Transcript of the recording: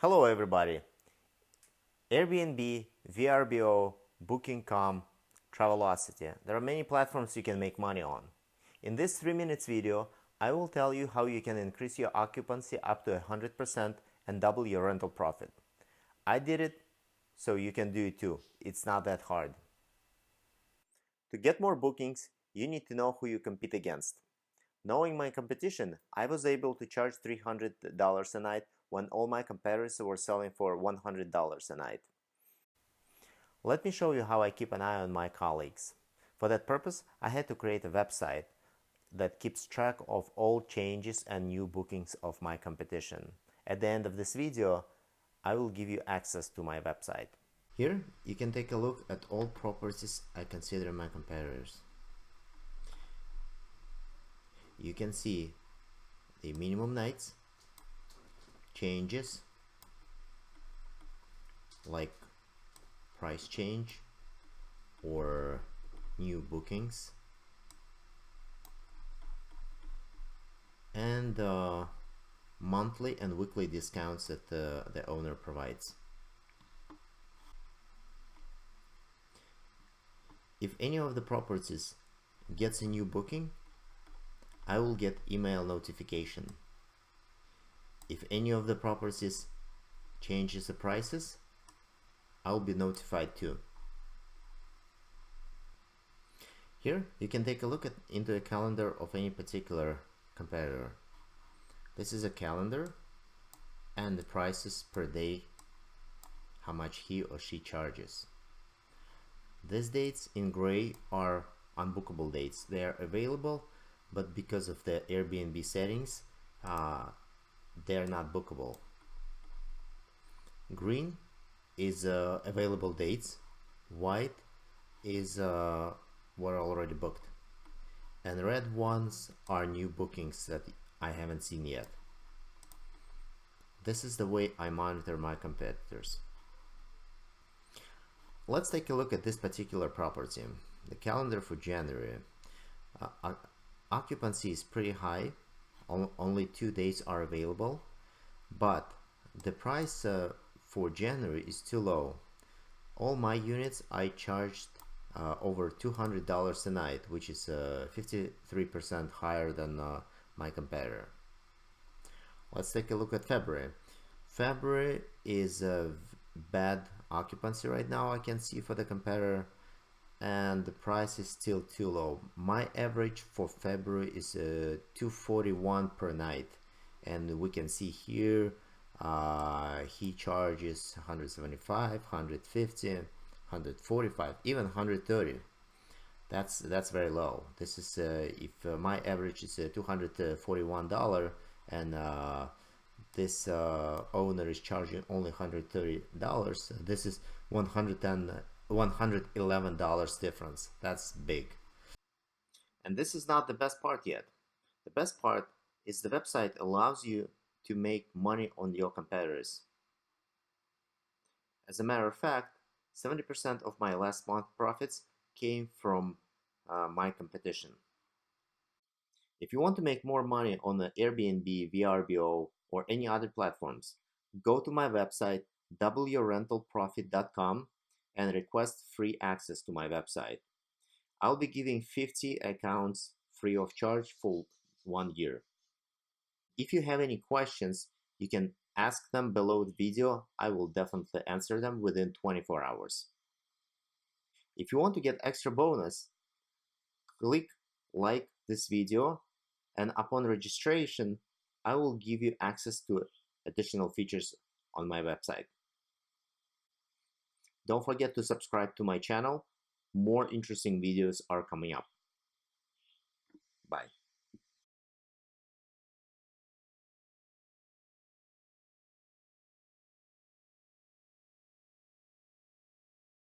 Hello everybody! Airbnb, VRBO, Booking.com, Travelocity. There are many platforms you can make money on. In this 3 minutes video, I will tell you how you can increase your occupancy up to 100% and double your rental profit. I did it, so you can do it too. It's not that hard. To get more bookings, you need to know who you compete against. Knowing my competition, I was able to charge $300 a night when all my competitors were selling for $100 a night. Let me show you how I keep an eye on my colleagues. For that purpose, I had to create a website that keeps track of all changes and new bookings of my competition. At the end of this video, I will give you access to my website. Here, you can take a look at all properties I consider my competitors. You can see the minimum nights, changes like price change or new bookings, and monthly and weekly discounts that the owner provides. If any of the properties gets a new booking, I will get email notification. If any of the properties changes the prices, I'll be notified too. Here you can take a look into a calendar of any particular competitor. This is a calendar and the prices per day, how much he or she charges. These dates in gray are unbookable dates. They are available, but because of the Airbnb settings, they are not bookable. Green is available dates, white is what are already booked, and red ones are new bookings that I haven't seen yet. This is the way I monitor my competitors. Let's take a look at this particular property, the calendar for January. Occupancy is pretty high, only 2 days are available, but the price for January is too low. All my units I charged over $200 a night, which is 53% higher than my competitor. Let's take a look at February. February is a bad occupancy right now, I can see, for the competitor, and the price is still too low. My average for February is $241 per night, and we can see here he charges 175, 150, 145, even 130. That's very low. This is if my average is $241 and this owner is charging only $130, this is $111 difference. That's big. And this is not the best part yet. The best part is the website allows you to make money on your competitors. As a matter of fact, 70% of my last month profits came from my competition. If you want to make more money on the Airbnb, VRBO, or any other platforms, go to my website doubleyourrentalprofit.com and request free access to my website. I'll be giving 50 accounts free of charge for 1 year. If you have any questions, you can ask them below the video. I will definitely answer them within 24 hours. If you want to get extra bonus, click like this video, and upon registration, I will give you access to additional features on my website. Don't forget to subscribe to my channel. More interesting videos are coming up.